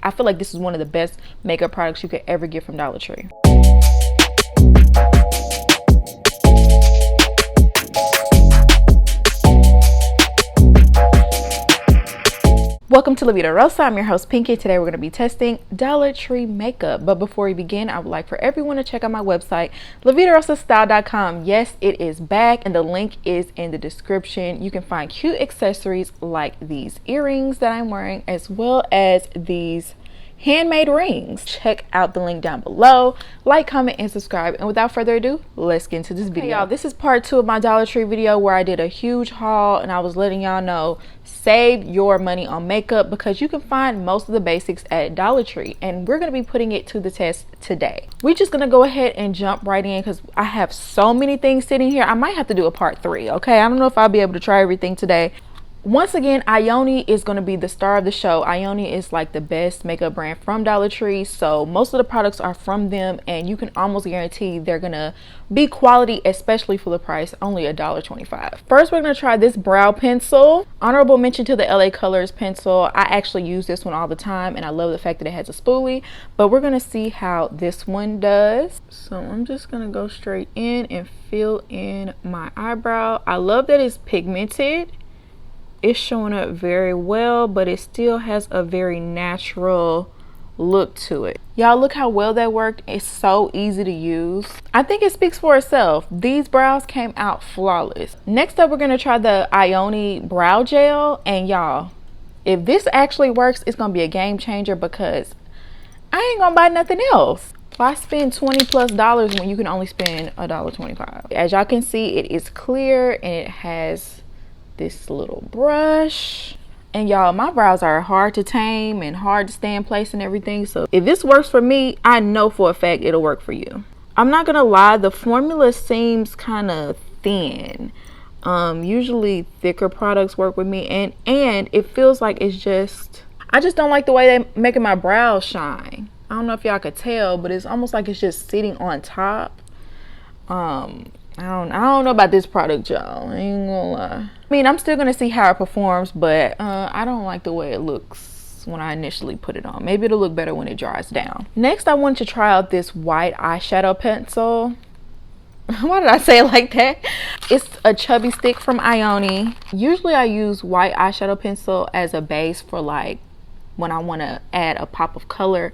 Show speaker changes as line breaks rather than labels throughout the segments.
I feel like this is one of the best makeup products you could ever get from Dollar Tree. Welcome to La Vida Rosa. I'm your host Pinky. Today we're going to be testing Dollar Tree makeup. But before we begin, I would like for everyone to check out my website, lavidarosastyle.com. Yes, it is back and the link is in the description. You can find cute accessories like these earrings that I'm wearing, as well as these handmade rings. Check out the link down below. Like, comment, and subscribe. And without further ado, let's get into this video. Hey y'all, this is part 2 of my Dollar Tree video where I did a huge haul and I was letting y'all know, save your money on makeup because you can find most of the basics at Dollar Tree, and we're going to be putting it to the test today. We're just going to go ahead and jump right in because I have so many things sitting here. I might have to do a part 3. Okay, I don't know if I'll be able to try everything today. Once again, Ioni is going to be the star of the show. Ioni is like the best makeup brand from Dollar Tree, so most of the products are from them, and you can almost guarantee they're gonna be quality, especially for the price, only $1.25. First, we're gonna try this brow pencil. Honorable mention to the LA Colors pencil. I actually use this one all the time, and I love the fact that it has a spoolie, but we're gonna see how this one does. So I'm just gonna go straight in and fill in my eyebrow. I love that it's pigmented. It's showing up very well, but it still has a very natural look to it. Y'all, look how well that worked. It's so easy to use. I think it speaks for itself. These brows came out flawless. Next up, we're gonna try the Ioni brow gel, and y'all, if this actually works, it's gonna be a game changer because I ain't gonna buy nothing else. Why spend $20+ when you can only spend $1.25? As y'all can see, it is clear and it has this little brush, and y'all, my brows are hard to tame and hard to stay in place and everything, so if this works for me, I know for a fact it'll work for you. I'm not gonna lie, the formula seems kind of thin. Usually thicker products work with me, and it feels like it's just, I just don't like the way they're making my brows shine. I don't know if y'all could tell, but it's almost like it's just sitting on top. I don't know about this product, y'all. I ain't gonna lie. I mean, I'm still gonna see how it performs, but I don't like the way it looks when I initially put it on. Maybe it'll look better when it dries down. Next, I wanted to try out this white eyeshadow pencil. Why did I say it like that? It's a chubby stick from Ioni. Usually I use white eyeshadow pencil as a base for like when I want to add a pop of color.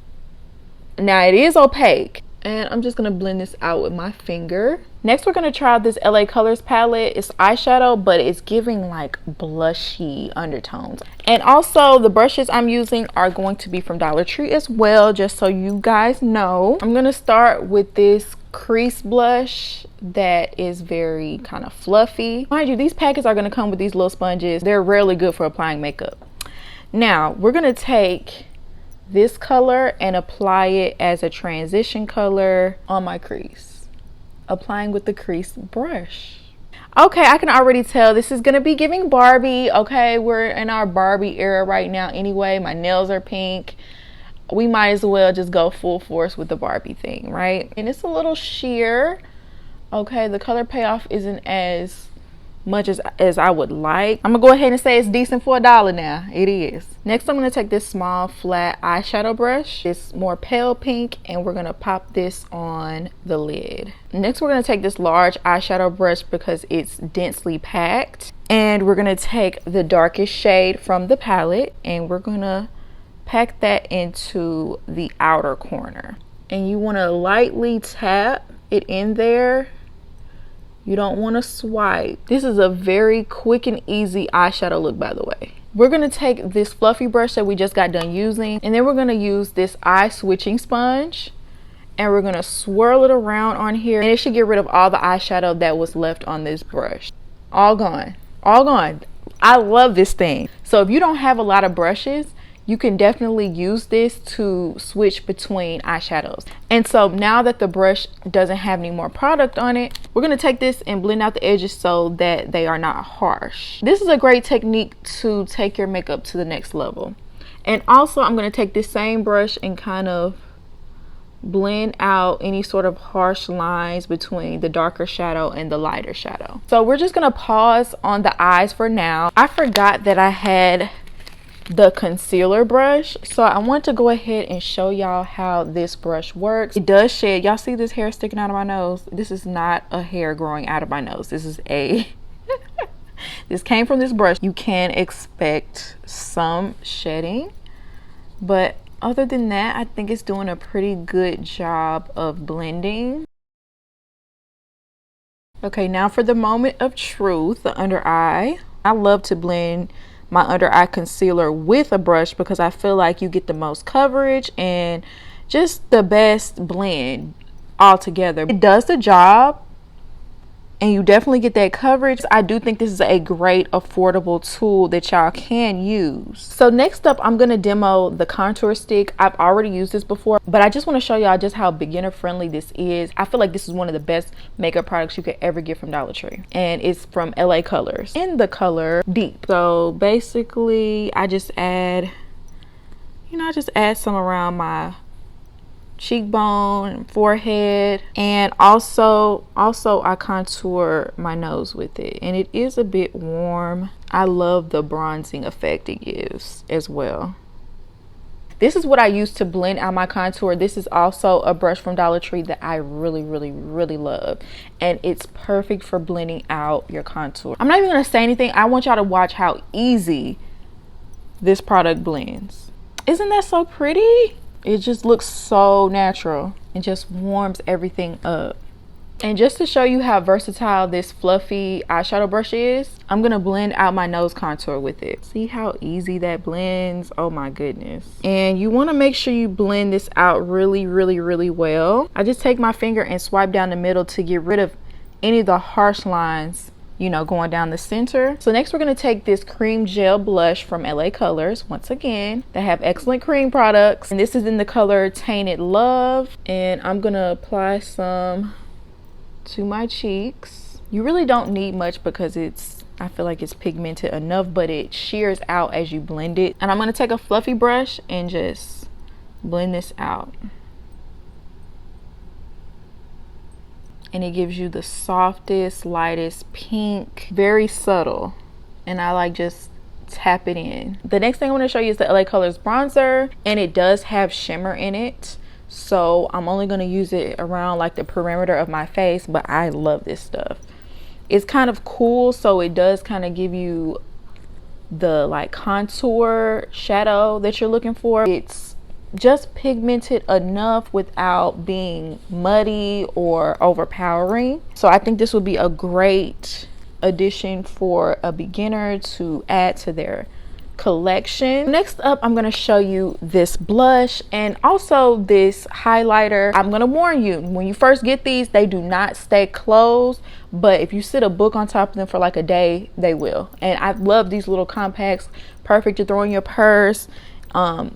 Now it is opaque, and I'm just gonna blend this out with my finger. Next, we're gonna try out this LA Colors palette. It's eyeshadow, but it's giving like blushy undertones. And also the brushes I'm using are going to be from Dollar Tree as well, just so you guys know. I'm gonna start with this crease blush that is very kind of fluffy. Mind you, these packets are gonna come with these little sponges. They're rarely good for applying makeup. Now, we're gonna take this color and apply it as a transition color on my crease, applying with the crease brush. Okay, I can already tell this is gonna be giving Barbie. Okay, we're in our Barbie era right now anyway. My nails are pink. We might as well just go full force with the Barbie thing, right? And it's a little sheer. Okay, the color payoff isn't as much as I would like. I'm gonna go ahead and say it's decent for $1 now. It is. Next, I'm gonna take this small flat eyeshadow brush. It's more pale pink, and we're gonna pop this on the lid. Next, we're gonna take this large eyeshadow brush because it's densely packed, and we're gonna take the darkest shade from the palette, and we're gonna pack that into the outer corner. And you wanna lightly tap it in there. You don't want to swipe. This is a very quick and easy eyeshadow look, by the way. We're going to take this fluffy brush that we just got done using, and then we're going to use this eye switching sponge, and we're going to swirl it around on here, and it should get rid of all the eyeshadow that was left on this brush. All gone. All gone. I love this thing. So if you don't have a lot of brushes, you can definitely use this to switch between eyeshadows. And so now that the brush doesn't have any more product on it, we're gonna take this and blend out the edges so that they are not harsh. This is a great technique to take your makeup to the next level. And also I'm gonna take this same brush and kind of blend out any sort of harsh lines between the darker shadow and the lighter shadow. So we're just gonna pause on the eyes for now. I forgot that I had the concealer brush. So I want to go ahead and show y'all how this brush works. It does shed. Y'all see this hair sticking out of my nose? This is not a hair growing out of my nose. This is a this came from this brush. You can expect some shedding, but other than that, I think it's doing a pretty good job of blending. Okay, now for the moment of truth, the under eye. I love to blend my under eye concealer with a brush because I feel like you get the most coverage and just the best blend all together. It does the job and you definitely get that coverage. I do think this is a great affordable tool that y'all can use. So next up, I'm gonna demo the contour stick. I've already used this before, but I just want to show y'all just how beginner friendly this is. I feel like this is one of the best makeup products you could ever get from Dollar Tree, and it's from LA Colors in the color Deep. So basically I just add, I just add some around my cheekbone and forehead, and also I contour my nose with it, and it is a bit warm. I love the bronzing effect it gives as well. This is what I use to blend out my contour. This is also a brush from Dollar Tree that I really love, and it's perfect for blending out your contour. I'm not even gonna say anything. I want y'all to watch how easy this product blends. Isn't that so pretty? It just looks so natural and just warms everything up. And just to show you how versatile this fluffy eyeshadow brush is, I'm gonna blend out my nose contour with it. See how easy that blends? Oh my goodness. And you wanna make sure you blend this out really well. I just take my finger and swipe down the middle to get rid of any of the harsh lines, going down the center. So next we're going to take this cream gel blush from LA Colors. Once again, they have excellent cream products, and this is in the color Tainted Love, and I'm going to apply some to my cheeks. You really don't need much because I feel like it's pigmented enough, but it shears out as you blend it. And I'm going to take a fluffy brush and just blend this out. And it gives you the softest, lightest pink, very subtle. And I like just tap it in. The next thing I want to show you is the LA Colors bronzer, and it does have shimmer in it. So I'm only going to use it around like the perimeter of my face, but I love this stuff. It's kind of cool, so it does kind of give you the like contour shadow that you're looking for. It's just pigmented enough without being muddy or overpowering. So I think this would be a great addition for a beginner to add to their collection. Next up, I'm going to show you this blush and also this highlighter. I'm going to warn you, when you first get these, they do not stay closed, but if you sit a book on top of them for like a day, they will. And I love these little compacts, perfect to throw in your purse.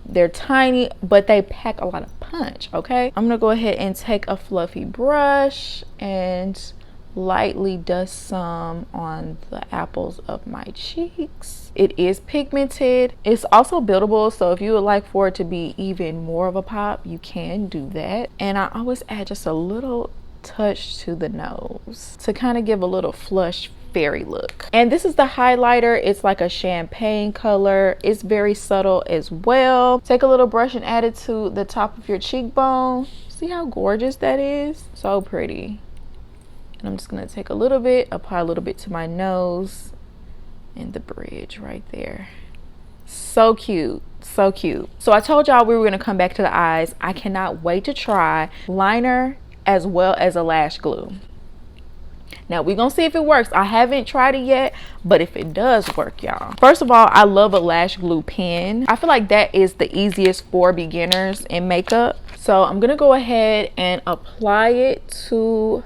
They're tiny, but they pack a lot of punch. Okay, I'm gonna go ahead and take a fluffy brush and lightly dust some on the apples of my cheeks. It is pigmented. It's also buildable, so if you would like for it to be even more of a pop, you can do that. And I always add just a little touch to the nose to kind of give a little flush fairy look. And this is the highlighter. It's like a champagne color. It's very subtle as well. Take a little brush and add it to the top of your cheekbone. See how gorgeous that is? So pretty. And I'm just gonna take a little bit, apply a little bit to my nose and the bridge right there. So cute, so cute. So I told y'all we were gonna come back to the eyes. I cannot wait to try liner as well as a lash glue. Now we're gonna see if it works. I haven't tried it yet, but if it does work, y'all. First of all, I love a lash glue pen. I feel like that is the easiest for beginners in makeup. So I'm gonna go ahead and apply it to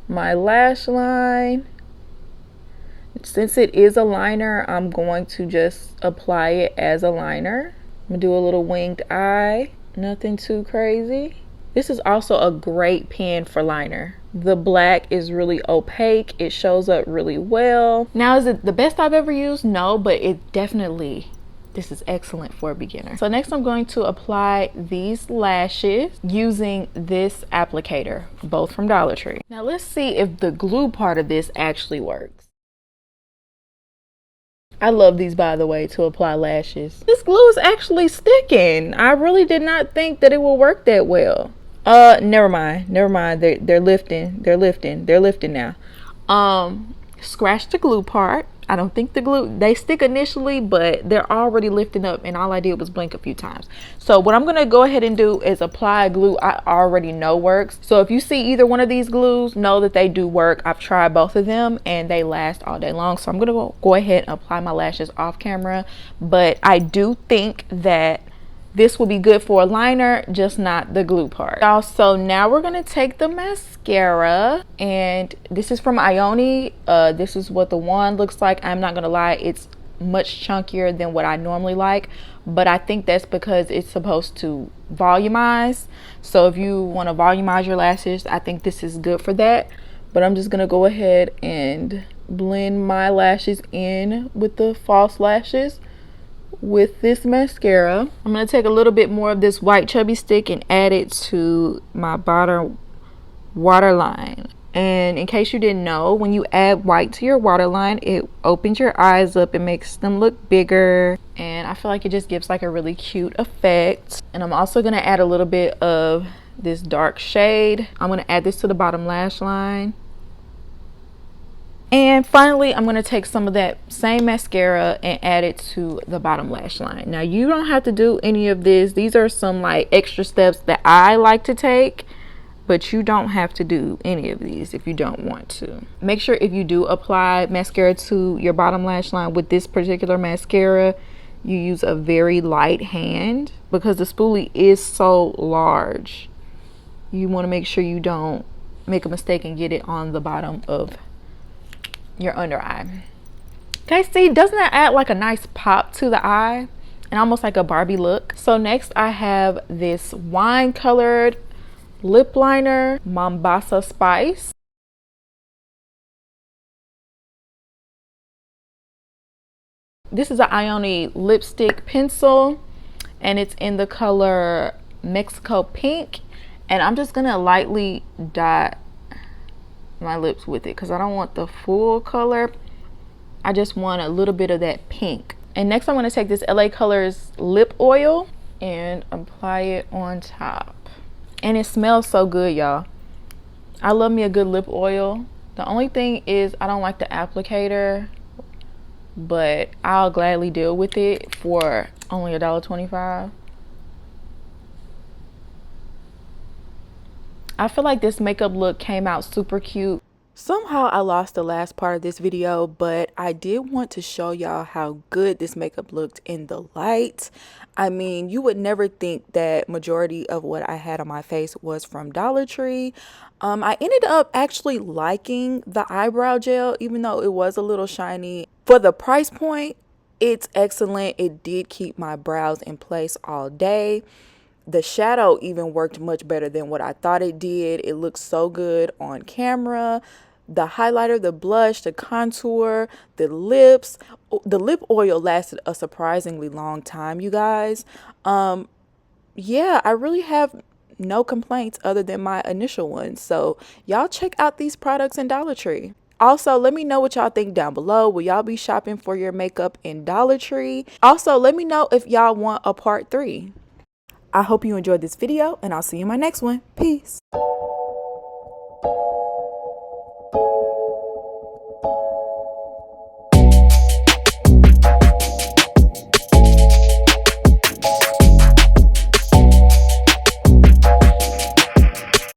my lash line. Since it is a liner, I'm going to just apply it as a liner. I'm gonna do a little winged eye, nothing too crazy. This is also a great pen for liner. The black is really opaque. It shows up really well. Now, is it the best I've ever used? No, but it definitely, this is excellent for a beginner. So next I'm going to apply these lashes using this applicator, both from Dollar Tree. Now let's see if the glue part of this actually works. I love these, by the way, to apply lashes. This glue is actually sticking. I really did not think that it will work that well. Never mind. They're lifting now. Scratch the glue part. I don't think the glue, they stick initially, but they're already lifting up, and all I did was blink a few times. So what I'm gonna go ahead and do is apply a glue I already know works. So if you see either one of these glues, know that they do work. I've tried both of them and they last all day long. So I'm gonna go ahead and apply my lashes off camera, but I do think that this will be good for a liner, just not the glue part. Also, now we're gonna take the mascara, and this is from Ioni. This is what the wand looks like. I'm not gonna lie, it's much chunkier than what I normally like, but I think that's because it's supposed to volumize. So if you want to volumize your lashes, I think this is good for that. But I'm just gonna go ahead and blend my lashes in with the false lashes with this mascara. I'm going to take a little bit more of this white chubby stick and add it to my bottom waterline. And in case you didn't know, when you add white to your waterline, it opens your eyes up, it makes them look bigger, and I feel like it just gives like a really cute effect. And I'm also going to add a little bit of this dark shade. I'm going to add this to the bottom lash line. And finally, I'm going to take some of that same mascara and add it to the bottom lash line. Now, you don't have to do any of this. These are some like extra steps that I like to take, but you don't have to do any of these if you don't want to. Make sure if you do apply mascara to your bottom lash line with this particular mascara, you use a very light hand because the spoolie is so large. You want to make sure you don't make a mistake and get it on the bottom of your under eye. Okay, see, doesn't that add like a nice pop to the eye and almost like a Barbie look? So next I have this wine colored lip liner, Mombasa Spice. This is an Ioni lipstick pencil, and it's in the color Mexico Pink, and I'm just gonna lightly dot my lips with it because I don't want the full color. I just want a little bit of that pink. And next I'm going to take this LA Colors lip oil and apply it on top. And it smells so good, y'all. I love me a good lip oil. The only thing is I don't like the applicator, but I'll gladly deal with it for only $1.25. I feel like this makeup look came out super cute. Somehow I lost the last part of this video, but I did want to show y'all how good this makeup looked in the light. I mean, you would never think that majority of what I had on my face was from Dollar Tree. I ended up actually liking the eyebrow gel, even though it was a little shiny. For the price point, it's excellent. It did keep my brows in place all day. The shadow even worked much better than what I thought it did. It looks so good on camera. The highlighter, the blush, the contour, the lips, the lip oil lasted a surprisingly long time, you guys. Yeah, I really have no complaints other than my initial ones. So y'all check out these products in Dollar Tree. Also, let me know what y'all think down below. Will y'all be shopping for your makeup in Dollar Tree? Also, let me know if y'all want a part 3. I hope you enjoyed this video, and I'll see you in my next one. Peace.